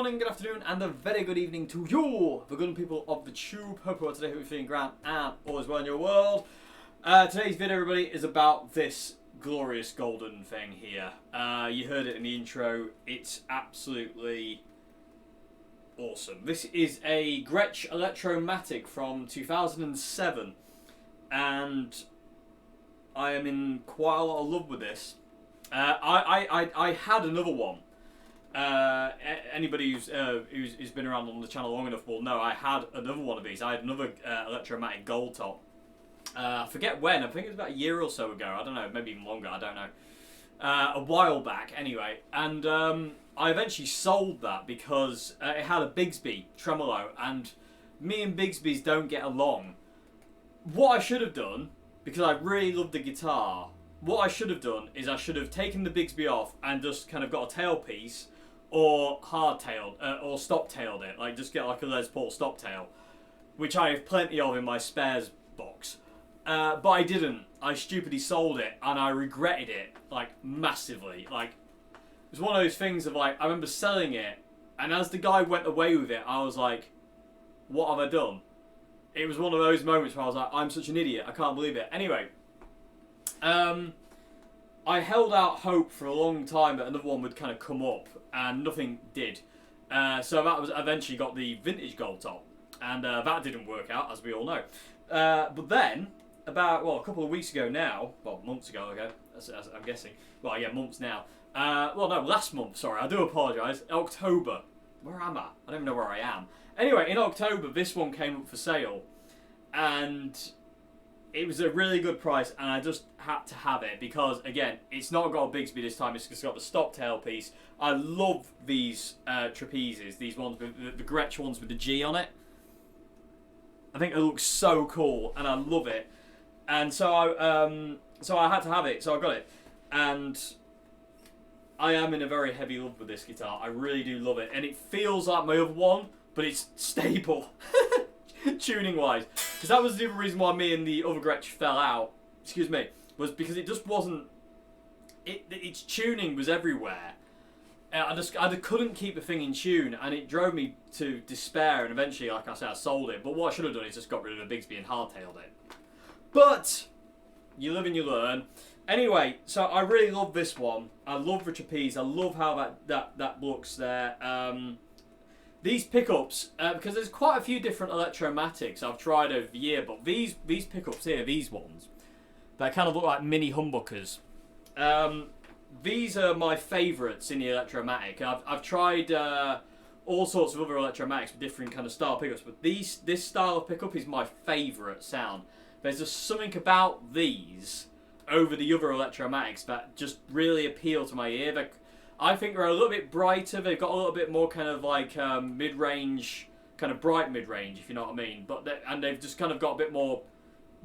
morning, good afternoon, and a very good evening to you, the good people of the tube. Hope you're today, hope you're feeling grand and all is well in your world. Today's video, everybody, is about this glorious golden thing here. You heard it in the intro. It's absolutely awesome. This is a Gretsch Electromatic from 2007, and I am in quite a lot of love with this. I had another one. Anybody who's been around on the channel long enough will know I had another one of these. I had another Electromatic gold top. I forget when. I think it was about a year or so ago. I don't know, maybe even longer. I don't know. A while back, anyway. And I eventually sold that because it had a Bigsby tremolo, and me and Bigsby's don't get along. What I should have done, because I really love the guitar, what I should have done is I should have taken the Bigsby off and just kind of got a tailpiece, or hard-tailed, or stop-tailed it, like just get like a Les Paul stop-tail, which I have plenty of in my spares box. But I didn't. I stupidly sold it, and I regretted it, like, massively. Like, it was one of those things of, like, I remember selling it, and as the guy went away with it, I was like, what have I done? It was one of those moments where I was like, I'm such an idiot, I can't believe it. Anyway, I held out hope for a long time that another one would kind of come up, and nothing did. So that was eventually got the vintage gold top, and that didn't work out, as we all know. But then, about, well, a couple of weeks ago now, well, months ago, as I'm guessing. Well, yeah, months now. Well, no, last month, sorry, I do apologise. October. Where am I? I don't even know where I am. Anyway, in October, this one came up for sale, and it was a really good price, and I just had to have it because, again, it's not got a Bigsby this time, it's just got the stop tail piece. I love these trapezes, these ones, with the Gretsch ones with the G on it. I think it looks so cool, and I love it. And so I had to have it, so I got it. And I am in a very heavy love with this guitar. I really do love it. And it feels like my other one, but it's stable, tuning-wise. Because that was the other reason why me and the other Gretsch fell out, excuse me, was because it just wasn't, its tuning was everywhere. I couldn't keep the thing in tune, and it drove me to despair, and eventually, like I said, I sold it. But what I should have done is just got rid of the Bigsby and hardtailed it. But you live and you learn. Anyway, so I really love this one. I love the trapeze. I love how that looks there. These pickups, because there's quite a few different Electromatics I've tried over the year, but these pickups here, these ones, they kind of look like mini humbuckers. These are my favourites in the Electromatic. I've tried all sorts of other Electromatics with different kind of style pickups, but this style of pickup is my favourite sound. There's just something about these over the other Electromatics that just really appeal to my ear. I think they're a little bit brighter. They've got a little bit more kind of like mid-range, kind of bright mid-range, if you know what I mean. And they've just kind of got a bit more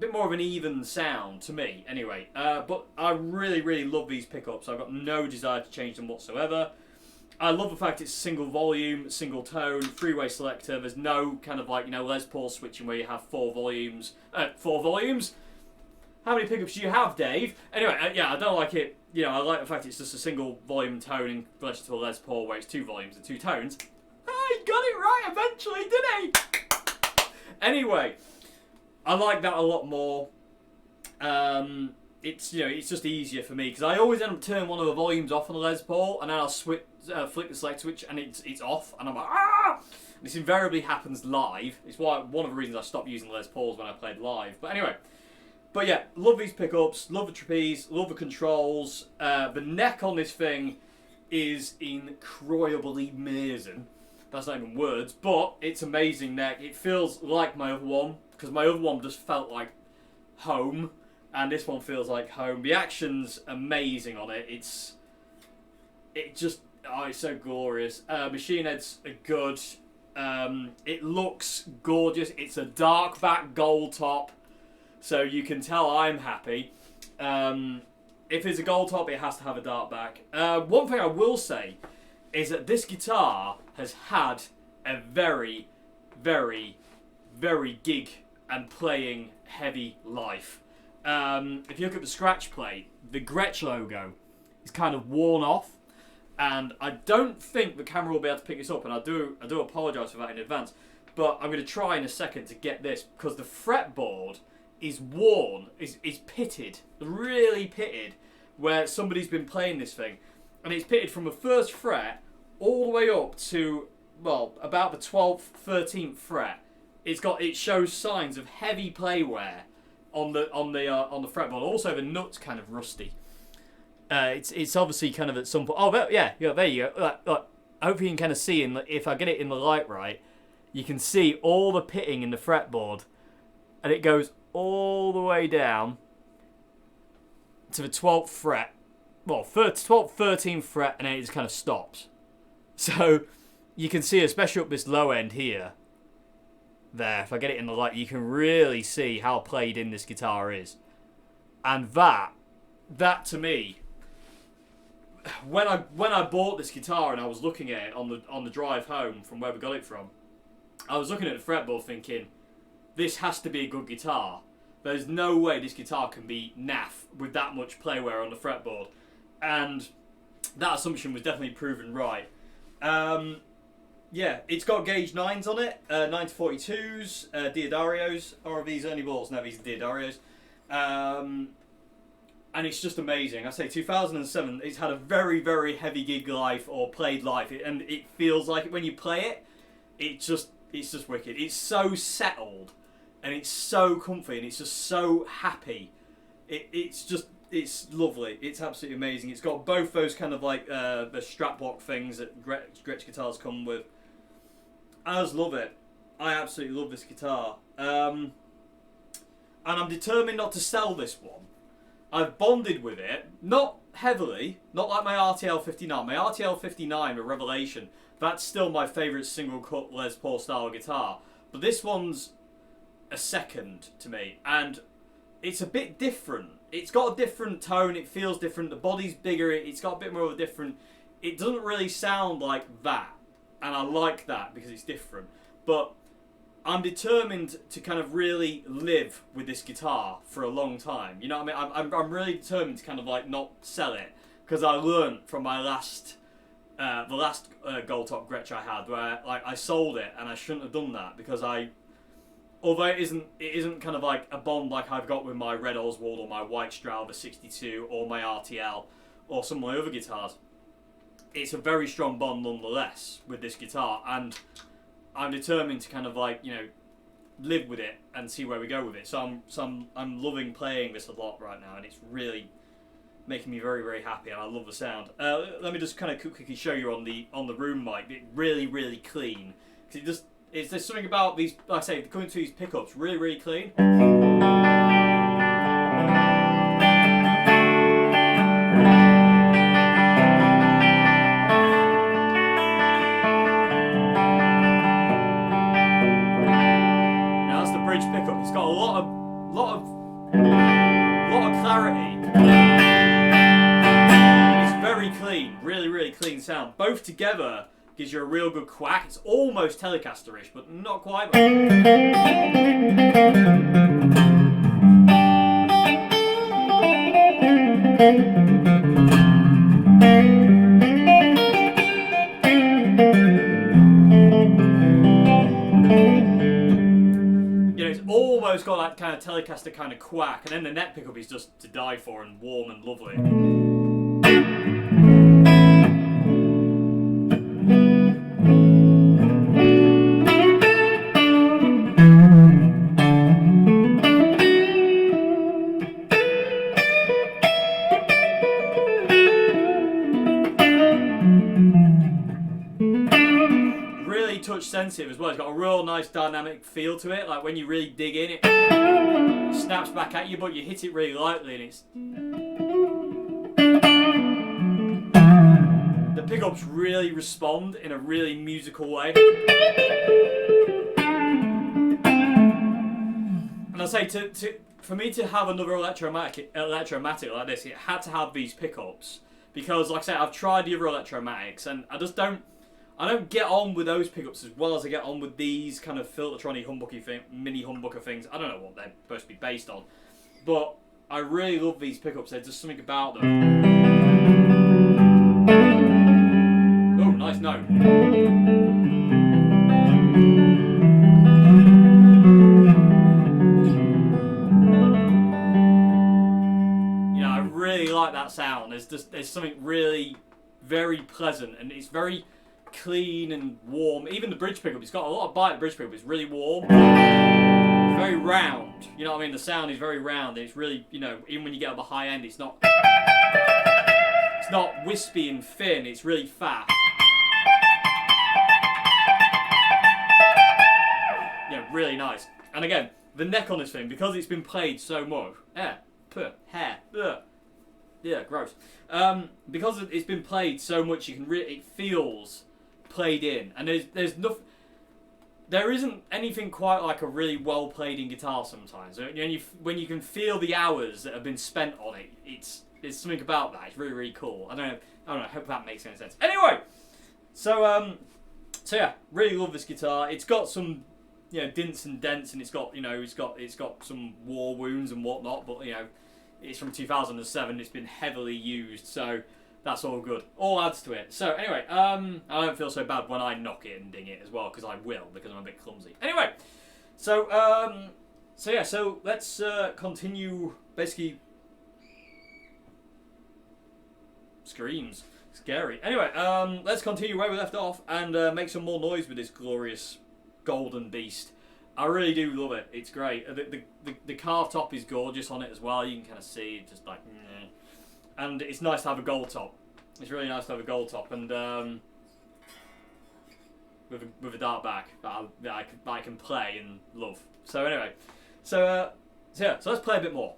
of an even sound to me, anyway. But I really, really love these pickups. I've got no desire to change them whatsoever. I love the fact it's single volume, single tone, three-way selector. There's no kind of like, you know, Les Paul switching where you have four volumes. How many pickups do you have, Dave? Anyway, yeah, I don't like it. You know, I like the fact it's just a single volume tone in relation to a Les Paul where it's two volumes and two tones. He got it right eventually, did he? Anyway, I like that a lot more. It's, you know, it's just easier for me because I always end up turning one of the volumes off on the Les Paul, and then I'll flick the select switch and it's off, and I'm like, ah! This invariably happens live. It's why one of the reasons I stopped using Les Pauls when I played live. But anyway. But yeah, love these pickups, love the trapeze, love the controls. The neck on this thing is incroyably amazing. That's not even words, but it's amazing neck. It feels like my other one, because my other one just felt like home, and this one feels like home. The action's amazing on it. It's so glorious. Machine heads are good. It looks gorgeous. It's a dark back gold top. So you can tell I'm happy. If it's a gold top, it has to have a dark back. One thing I will say is that this guitar has had a very, very, very gig and playing heavy life. If you look at the scratch plate, the Gretsch logo is kind of worn off. and I don't think the camera will be able to pick this up, and I do apologise for that in advance, but I'm going to try in a second to get this, because the fretboard is worn, is pitted, really pitted, where somebody's been playing this thing, and it's pitted from the first fret all the way up to, well, about the 12th, 13th fret. It shows signs of heavy play wear on the fretboard. Also, the nut's kind of rusty. It's obviously kind of at some point. Oh, yeah, there you go. Look, I hope you can kind of see, if I get it in the light right, you can see all the pitting in the fretboard, and it goes all the way down to the 12th fret. Well, 12th, 13th fret, and then it just kind of stops. So you can see, especially up this low end here, there, if I get it in the light, you can really see how played in this guitar is. And that to me, when I bought this guitar and I was looking at it on the drive home from where we got it from, I was looking at the fretboard thinking, this has to be a good guitar. There's no way this guitar can be naff with that much play wear on the fretboard. And that assumption was definitely proven right. Yeah, it's got gauge 9s on it, 9-42s, Diodarios, or are these only balls? No, these are Diodarios. And it's just amazing. I say 2007, it's had a very, very heavy gig life or played life, and it feels like it when you play it, it's just wicked. It's so settled, and it's so comfy, and it's just so happy. It's lovely. It's absolutely amazing. It's got both those kind of like the strap lock things that Gretsch guitars come with. I just love it. I absolutely love this guitar. And I'm determined not to sell this one. I've bonded with it, not heavily, not like my RTL 59. My RTL 59, a revelation, that's still my favourite single cut Les Paul style guitar. But this one's a second to me, and it's a bit different. It's got a different tone, it feels different, the body's bigger, it's got a bit more of a different... It doesn't really sound like that, and I like that because it's different. But I'm determined to kind of really live with this guitar for a long time. You know what I mean? I'm really determined to kind of like not sell it, because I learned from my last... the last gold top Gretsch I had, where like I sold it and I shouldn't have done that, because although it isn't kind of like a bond like I've got with my Red Oswald or my White Strauber 62 or my RTL or some of my other guitars, it's a very strong bond nonetheless with this guitar, and I'm determined to kind of like, you know, live with it and see where we go with it. So I'm loving playing this a lot right now, and it's really making me very, very happy, and I love the sound. Let me just kind of quickly show you on the room mic. It's really, really clean. There's something about these, like I say, coming to these pickups, really, really clean. Now that's the bridge pickup. It's got a lot of clarity. It's very clean, really, really clean sound. Both together gives you a real good quack. It's almost Telecaster-ish, but not quite. You know, it's almost got that kind of Telecaster kind of quack, and then the neck pickup is just to die for and warm and lovely. Touch sensitive as well. It's got a real nice dynamic feel to it. Like when you really dig in, it snaps back at you, but you hit it really lightly, and the pickups really respond in a really musical way. And I say for me to have another electromatic like this, it had to have these pickups, because like I say, I've tried the other electromatics and I don't get on with those pickups as well as I get on with these kind of Filtertronic mini humbucker things. I don't know what they're supposed to be based on, but I really love these pickups. There's just something about them. nice note. You know, I really like that sound. There's something really very pleasant, and it's very clean and warm. Even the bridge pickup, it's got a lot of bite. The bridge pickup, it's really warm. It's very round. You know what I mean? The sound is very round. It's really, you know, even when you get up the high end, it's not wispy and thin. It's really fat. Yeah, really nice. And again, the neck on this thing, because it's been played so much. Yeah, gross. Because it's been played so much, you can it feels played in, and there's nothing. There isn't anything quite like a really well played in guitar sometimes. When you can feel the hours that have been spent on it, there's something about that. It's really, really cool. I don't know. I hope that makes any sense. Anyway, so yeah, really love this guitar. It's got some, you know, dints and dents, and it's got some war wounds and whatnot. But you know, it's from 2007. It's been heavily used, so that's all good. All adds to it. So anyway, I don't feel so bad when I knock it and ding it as well, because I will, because I'm a bit clumsy. Anyway, so yeah, so let's continue. Basically, screams, scary. Anyway, let's continue where we left off and make some more noise with this glorious golden beast. I really do love it. It's great. The carved top is gorgeous on it as well. You can kind of see it, just like, and it's nice to have a gold top. It's really nice to have a gold top, and with a dark back that I can play and love. So anyway, so yeah, so let's play a bit more.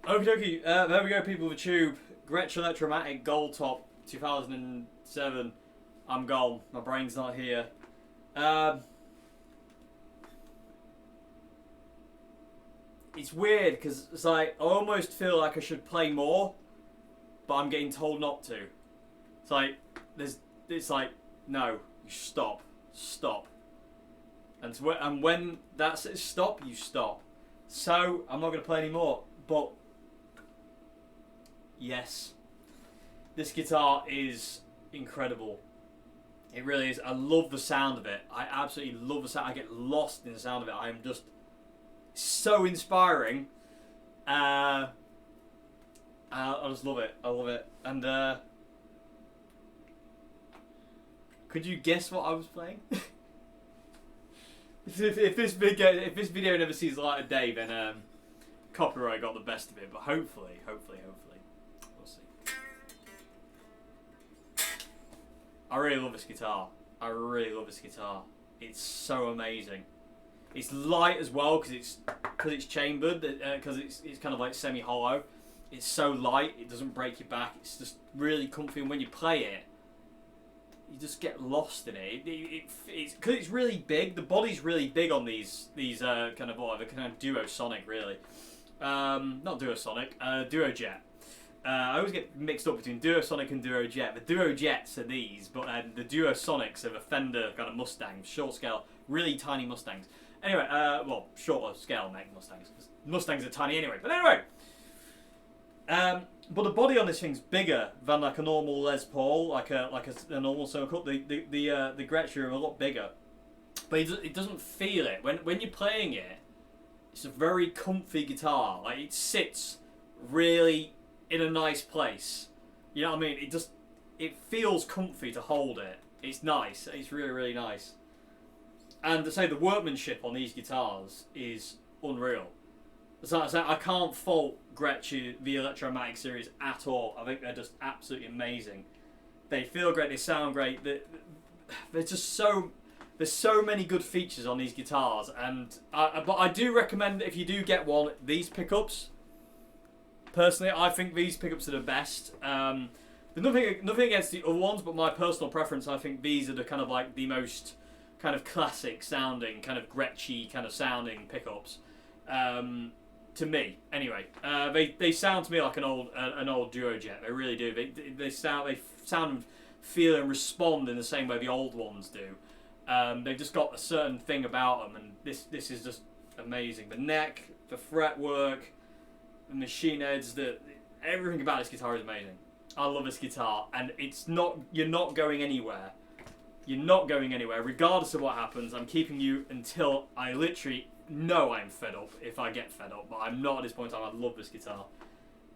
Okie dokie, there we go, people of the tube. Gretsch Electromatic Gold Top 2007. I'm gone. My brain's not here. It's weird because it's like I almost feel like I should play more, but I'm getting told not to. It's like it's like no, you stop. And when that says stop, you stop. So I'm not going to play anymore. But yes, this guitar is incredible. It really is. I love the sound of it. I absolutely love the sound. I get lost in the sound of it. I am just so inspiring. I just love it. I love it. And could you guess what I was playing? if this video never sees the light of day, then copyright got the best of it. But hopefully, we'll see. I really love this guitar. It's so amazing. It's light as well because it's chambered, because it's kind of like semi-hollow. It's so light, it doesn't break your back. It's just really comfy, and when you play it, you just get lost in it. It's because it's really big. The body's really big on these kind of whatever kind of duo sonic really. Not duo sonic, duo jet. I always get mixed up between Duosonic and Duo Jet. The Duo Jets are these, but the Duosonics are the Fender kind of Mustangs, short scale, really tiny Mustangs. Anyway, well, shorter scale make Mustangs. Mustangs are tiny anyway. But anyway, but the body on this thing's bigger than like a normal Les Paul, like a normal circle. The Gretsch are a lot bigger, but it doesn't feel it when you're playing it. It's a very comfy guitar. Like it sits really in a nice place. You know what I mean? It feels comfy to hold it. It's nice. It's really, really nice. And to say the workmanship on these guitars is unreal. So I can't fault Gretsch, the Electromatic series at all. I think they're just absolutely amazing. They feel great. They sound great. There's so many good features on these guitars. But I do recommend that if you do get one, these pickups. Personally, I think these pickups are the best. There's nothing against the other ones, but my personal preference, I think these are the kind of like the most kind of classic sounding, kind of Gretschy kind of sounding pickups. To me, anyway, they sound to me like an old Duo Jet. They really do. They sound, feel, and respond in the same way the old ones do. They've just got a certain thing about them, and this is just amazing. The neck, the fretwork, the machine heads, everything about this guitar is amazing. I love this guitar, and you're not going anywhere. You're not going anywhere, regardless of what happens. I'm keeping you until I literally know I'm fed up, if I get fed up, but I'm not at this point in time. I love this guitar.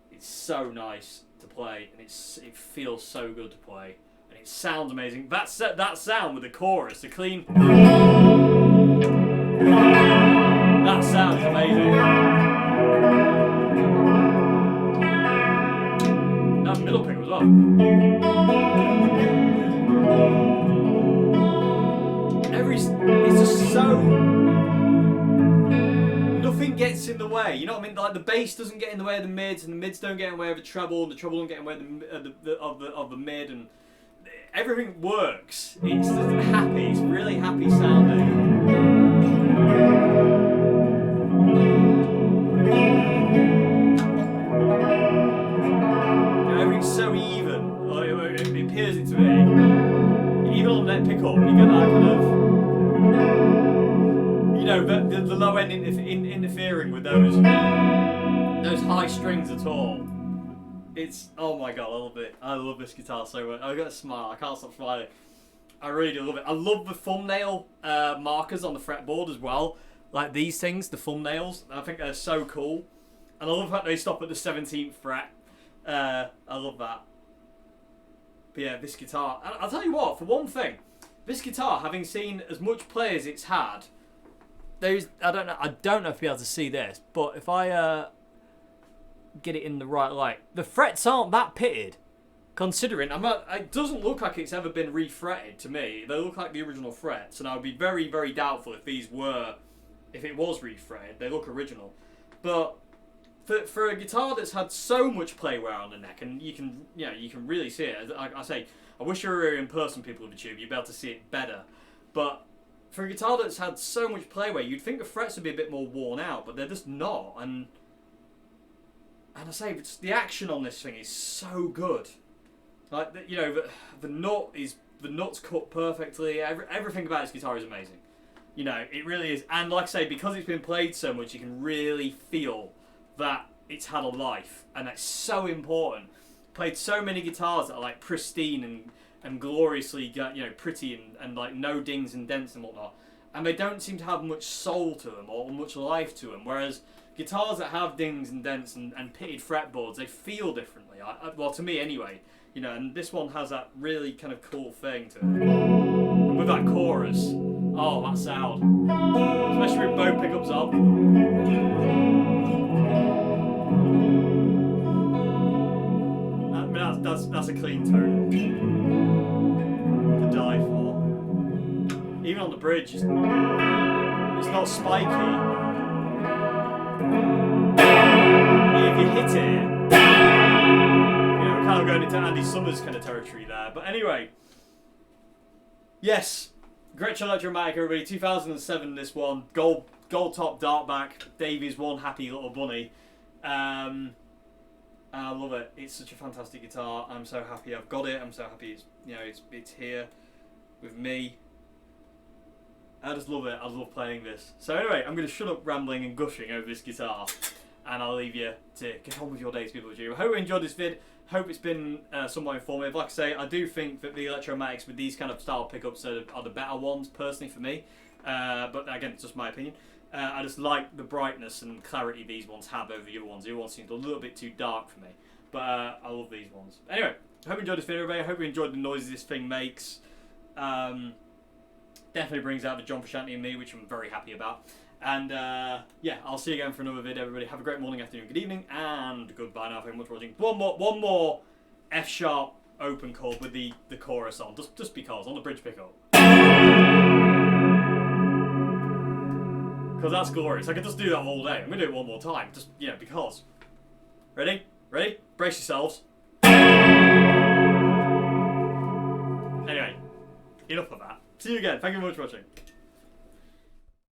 It's so nice to play, and it feels so good to play, and it sounds amazing. That sound with the chorus, the clean, that sound is amazing. That middle pick as well. It's just so, nothing gets in the way. You know what I mean? Like the bass doesn't get in the way of the mids, and the mids don't get in the way of the treble, and the treble don't get in the way of the mid, and everything works. It's just happy. It's really happy sounding. Everything's so even. Like, it appears it to me. Even on that pickup, you get that kind of, you know, the low end interfering with those high strings at all. It's, oh my god, I love it. I love this guitar so much. I've got a smile. I can't stop smiling. I really do love it. I love the thumbnail markers on the fretboard as well. Like these things, the thumbnails. I think they're so cool. And I love the fact they stop at the 17th fret. I love that. But yeah, this guitar. I'll tell you what, for one thing, this guitar, having seen as much play as it's had, I don't know if you'll be able to see this, but if I get it in the right light, the frets aren't that pitted. Considering, it doesn't look like it's ever been refretted to me. They look like the original frets, and I would be very, very doubtful if it was refretted. They look original. But for a guitar that's had so much play wear on the neck, and you can really see it. I say, I wish you were here in person, people of the tube. You'd be able to see it better. But for a guitar that's had so much play wear, you'd think the frets would be a bit more worn out, but they're just not. And I say, the action on this thing is so good. Like, you know, the nut's cut perfectly. Everything about this guitar is amazing. You know, it really is. And like I say, because it's been played so much, you can really feel that it's had a life, and that's so important. Played so many guitars that are like pristine and gloriously, you know, pretty and like no dings and dents and whatnot, and they don't seem to have much soul to them or much life to them. Whereas guitars that have dings and dents and pitted fretboards, they feel differently. Well, to me anyway. You know, and this one has that really kind of cool thing to it. And with that chorus, oh, that sound. Especially with both pickups up. I mean, that's a clean tone. To die for. Even on the bridge, it's not spiky. If you hit it, kind of going into Andy Summers kind of territory there. But anyway, yes, Gretsch Electromatic, everybody. 2007, this one. Gold top, dark back. Davies, one happy little bunny. And I love it. It's such a fantastic guitar. I'm so happy I've got it. I'm so happy it's here with me. I just love it. I love playing this. So anyway, I'm going to shut up rambling and gushing over this guitar, and I'll leave you to get on with your days, people of you. I hope you enjoyed this vid. Hope it's been somewhat informative. Like I say, I do think that the Electromatics with these kind of style pickups are the better ones, personally, for me. But again, it's just my opinion. I just like the brightness and clarity these ones have over the other ones. The other ones seemed a little bit too dark for me. But I love these ones. Anyway, I hope you enjoyed this video, everybody. I hope you enjoyed the noises this thing makes. Definitely brings out the John Frusciante in me, which I'm very happy about. And yeah, I'll see you again for another video, everybody. Have a great morning, afternoon, good evening, and goodbye now. Thank you much for watching. One more F sharp open chord with the chorus on, just because, on the bridge pickup. Because that's glorious. I could just do that all day. I'm gonna do it one more time, just, you know, because. Ready? Ready? Brace yourselves. Anyway, enough of that. See you again. Thank you very much for watching.